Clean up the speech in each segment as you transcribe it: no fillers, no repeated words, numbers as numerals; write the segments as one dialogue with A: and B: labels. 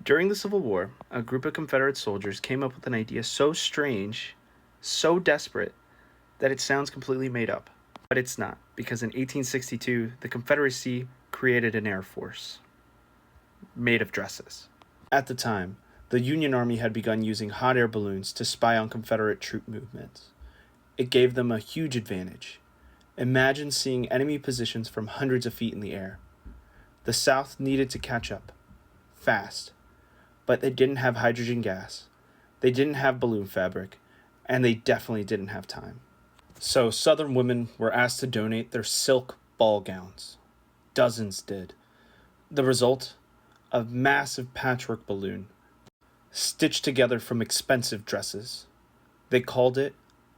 A: During the Civil War, a group of Confederate soldiers came up with an idea so strange, so desperate, that it sounds completely made up. But it's not, because in 1862, the Confederacy created an air force made of dresses. At the time, the Union Army had begun using hot air balloons to spy on Confederate troop movements. It gave them a huge advantage. Imagine seeing enemy positions from hundreds of feet in the air. The South needed to catch up, fast, but they didn't have hydrogen gas, they didn't have balloon fabric, and they definitely didn't have time. So Southern women were asked to donate their silk ball gowns. Dozens did. The result? A massive patchwork balloon, stitched together from expensive dresses. They called it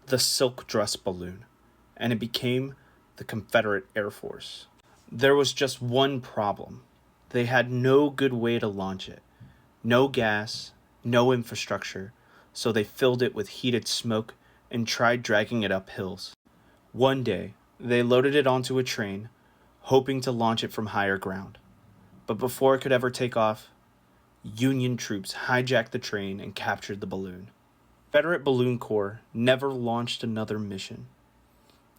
A: the silk dress balloon, and it became the Confederate Air Force. There was just one problem. They had no good way to launch it. No gas, no infrastructure, so they filled it with heated smoke and tried dragging it up hills. One day, they loaded it onto a train, hoping to launch it from higher ground. But before it could ever take off, Union troops hijacked the train and captured the balloon. Confederate Balloon Corps never launched another mission.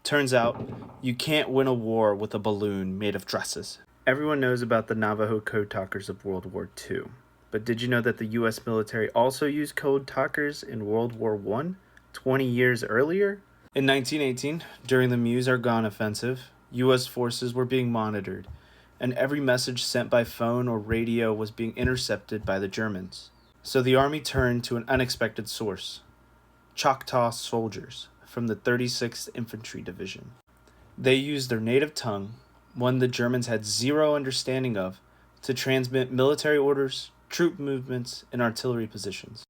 A: Turns out, you can't win a war with a balloon made of dresses. Everyone knows about the Navajo code talkers of World War II. But did you know that the U.S. military also used code talkers in World War I, 20 years earlier? In 1918, during the Meuse-Argonne offensive, U.S. forces were being monitored, and every message sent by phone or radio was being intercepted by the Germans. So the Army turned to an unexpected source: Choctaw soldiers from the 36th Infantry Division. They used their native tongue, one the Germans had zero understanding of, to transmit military orders, troop movements, and artillery positions.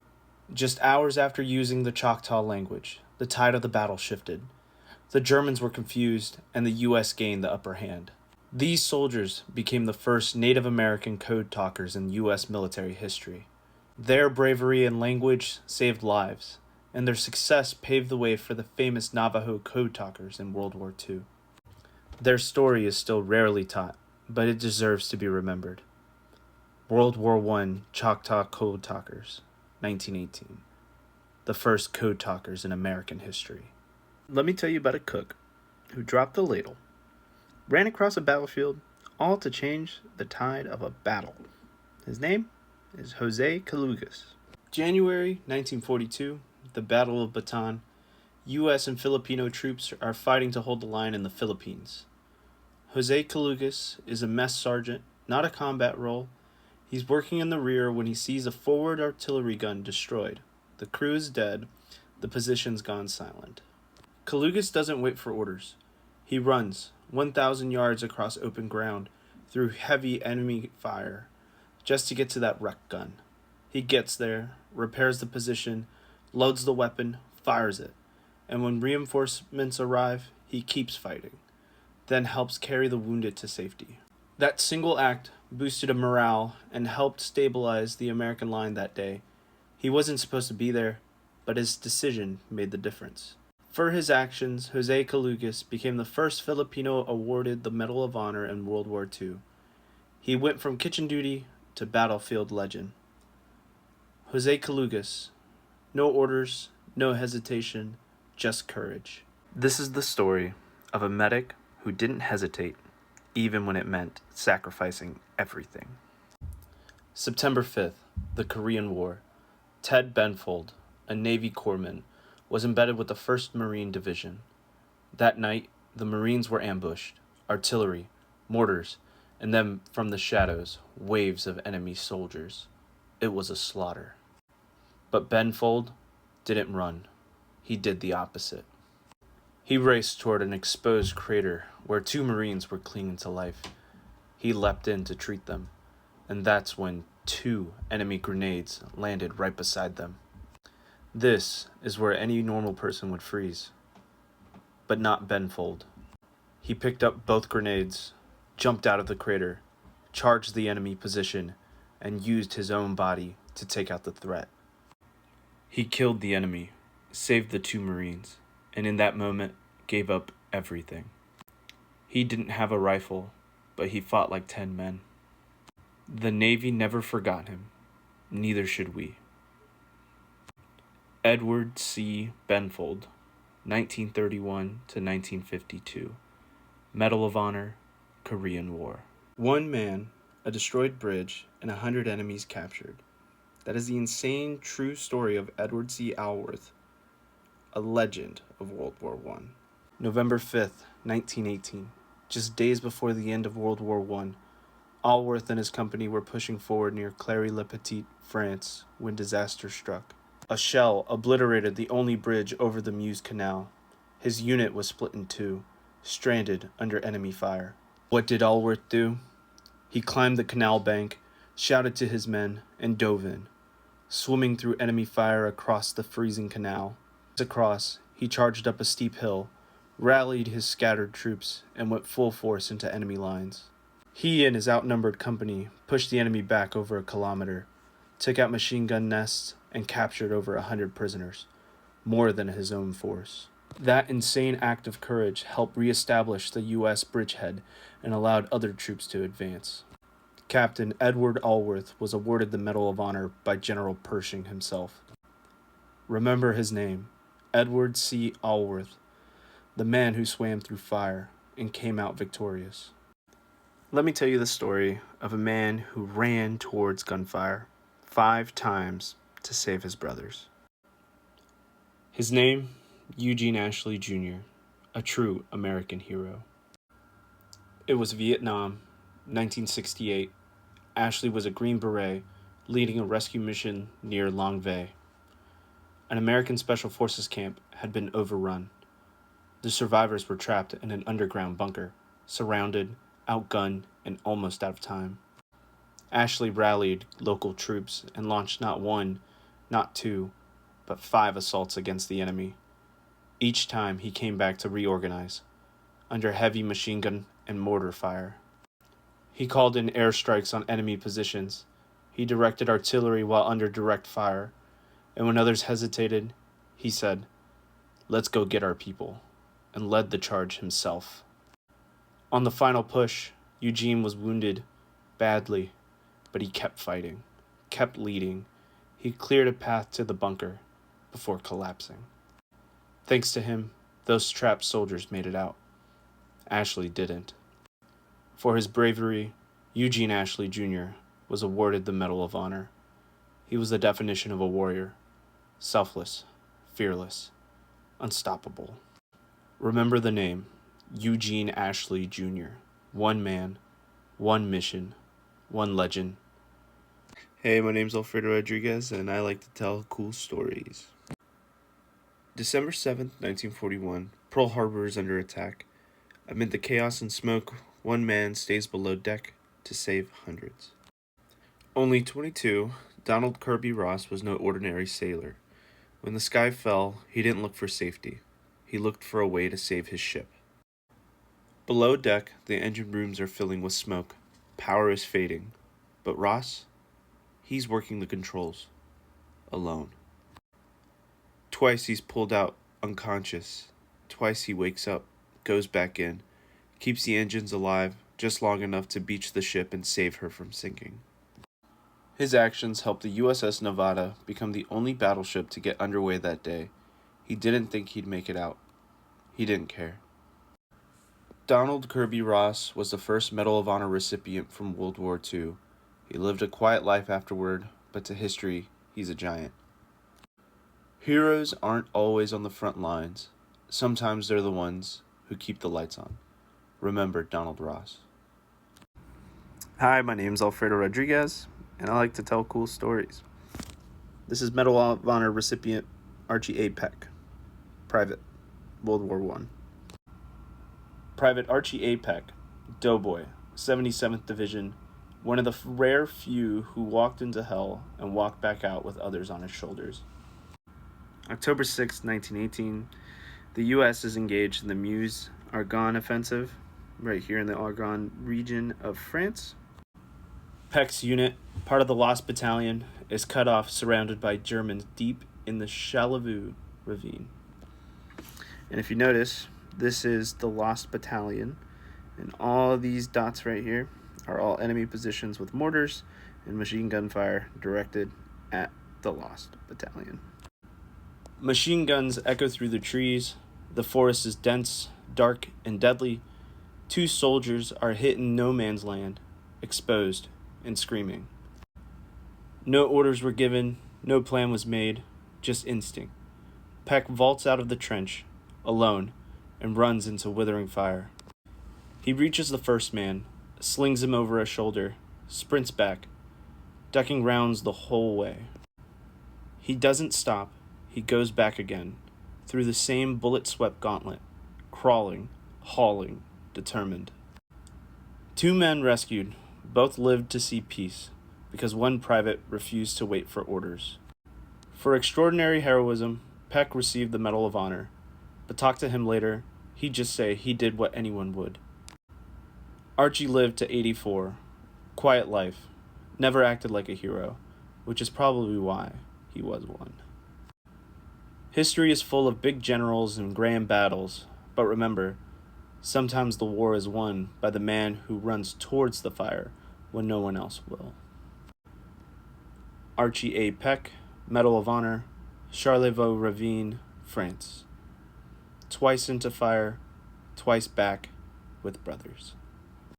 A: Just hours after using the Choctaw language, the tide of the battle shifted. The Germans were confused, and the U.S. gained the upper hand. These soldiers became the first Native American code talkers in U.S. military history. Their bravery and language saved lives, and their success paved the way for the famous Navajo code talkers in World War II. Their story is still rarely taught, but it deserves to be remembered. World War I Choctaw Code Talkers, 1918. The first code talkers in American history. Let me tell you about a cook who dropped the ladle, ran across a battlefield, all to change the tide of a battle. His name is Jose Calugas. January 1942, the Battle of Bataan. U.S. and Filipino troops are fighting to hold the line in the Philippines. Jose Calugas is a mess sergeant, not a combat role. He's working in the rear when he sees a forward artillery gun destroyed. The crew is dead. The position's gone silent. Calugas doesn't wait for orders. He runs 1,000 yards across open ground through heavy enemy fire just to get to that wrecked gun. He gets there, repairs the position, loads the weapon, fires it, and when reinforcements arrive, he keeps fighting, then helps carry the wounded to safety. That single act boosted morale and helped stabilize the American line that day. He wasn't supposed to be there, but his decision made the difference. For his actions, Jose Calugas became the first Filipino awarded the Medal of Honor in World War II. He went from kitchen duty to battlefield legend. Jose Calugas, no orders, no hesitation, just courage. This is the story of a medic who didn't hesitate, even when it meant sacrificing everything. September 5th, the Korean War. Ted Benfold, a Navy corpsman, was embedded with the 1st Marine Division. That night, the Marines were ambushed, artillery, mortars, and then from the shadows, waves of enemy soldiers. It was a slaughter. But Benfold didn't run. He did the opposite. He raced toward an exposed crater where 2 Marines were clinging to life. He leapt in to treat them, and that's when 2 enemy grenades landed right beside them. This is where any normal person would freeze. But not Benfold. He picked up both grenades, jumped out of the crater, charged the enemy position, and used his own body to take out the threat. He killed the enemy, saved the 2 Marines, and in that moment gave up everything. He didn't have a rifle, but he fought like 10 men. The Navy never forgot him. Neither should we. Edward C. Benfold, 1931 to 1952. Medal of Honor, Korean War. One man, a destroyed bridge, and 100 enemies captured. That is the insane, true story of Edward C. Alworth, a legend of World War I. November 5th, 1918. Just days before the end of World War I, Alworth and his company were pushing forward near Cléry-le-Petit, France, when disaster struck. A shell obliterated the only bridge over the Meuse Canal. His unit was split in two, stranded under enemy fire. What did Alworth do? He climbed the canal bank, shouted to his men, and dove in, swimming through enemy fire across the freezing canal. Across, he charged up a steep hill, rallied his scattered troops, and went full force into enemy lines. He and his outnumbered company pushed the enemy back over a kilometer, took out machine gun nests, and captured over 100 prisoners, more than his own force. That insane act of courage helped reestablish the U.S. bridgehead and allowed other troops to advance. Captain Edward Alworth was awarded the Medal of Honor by General Pershing himself. Remember his name, Edward C. Alworth, the man who swam through fire and came out victorious. Let me tell you the story of a man who ran towards gunfire 5 times to save his brothers. His name, Eugene Ashley Jr., a true American hero. It was Vietnam, 1968. Ashley was a Green Beret leading a rescue mission near Long Vay. An American Special Forces camp had been overrun. The survivors were trapped in an underground bunker, surrounded, outgunned, and almost out of time. Ashley rallied local troops and launched not 1, not 2, but 5 assaults against the enemy. Each time he came back to reorganize, under heavy machine gun and mortar fire. He called in airstrikes on enemy positions. He directed artillery while under direct fire. And when others hesitated, he said, "Let's go get our people," and led the charge himself. On the final push, Eugene was wounded badly, but he kept fighting, kept leading. He cleared a path to the bunker before collapsing. Thanks to him, those trapped soldiers made it out. Ashley didn't. For his bravery, Eugene Ashley Jr. was awarded the Medal of Honor. He was the definition of a warrior. Selfless, fearless, unstoppable. Remember the name, Eugene Ashley Jr. One man, one mission, one legend. Hey, my name's Alfredo Rodriguez, and I like to tell cool stories. December 7th, 1941, Pearl Harbor is under attack. Amid the chaos and smoke, one man stays below deck to save hundreds. Only 22, Donald Kirby Ross was no ordinary sailor. When the sky fell, he didn't look for safety. He looked for a way to save his ship. Below deck, the engine rooms are filling with smoke. Power is fading. But Ross, he's working the controls. Alone. Twice he's pulled out, unconscious. Twice he wakes up, goes back in, keeps the engines alive just long enough to beach the ship and save her from sinking. His actions helped the USS Nevada become the only battleship to get underway that day. He didn't think he'd make it out. He didn't care. Donald Kirby Ross was the first Medal of Honor recipient from World War II. He lived a quiet life afterward, but to history, he's a giant. Heroes aren't always on the front lines. Sometimes they're the ones who keep the lights on. Remember Donald Ross. Hi, my name's Alfredo Rodriguez, and I like to tell cool stories. This is Medal of Honor recipient Archie A. Peck, Private, World War I. Private Archie A. Peck, Doughboy, 77th Division, one of the rare few who walked into hell and walked back out with others on his shoulders. October 6, 1918, the U.S. is engaged in the Meuse-Argonne offensive, right here in the Argonne region of France. Peck's unit, part of the Lost Battalion, is cut off, surrounded by Germans deep in the Chalavu ravine. And if you notice, this is the Lost Battalion, and all these dots right here are all enemy positions with mortars and machine gun fire directed at the lost battalion. Machine guns echo through the trees. The forest is dense, dark, and deadly. 2 soldiers are hit in no man's land, exposed and screaming. No orders were given, no plan was made, just instinct. Peck vaults out of the trench, alone, and runs into withering fire. He reaches the first man, slings him over a shoulder, sprints back, ducking rounds the whole way. He doesn't stop, he goes back again, through the same bullet-swept gauntlet, crawling, hauling, determined. 2 men rescued, both lived to see peace, because one private refused to wait for orders. For extraordinary heroism, Peck received the Medal of Honor, but talk to him later, he'd just say he did what anyone would. Archie lived to 84, quiet life, never acted like a hero, which is probably why he was one. History is full of big generals and grand battles, but remember, sometimes the war is won by the man who runs towards the fire when no one else will. Archie A. Peck, Medal of Honor, Charlevoix Ravine, France. Twice into fire, twice back with brothers.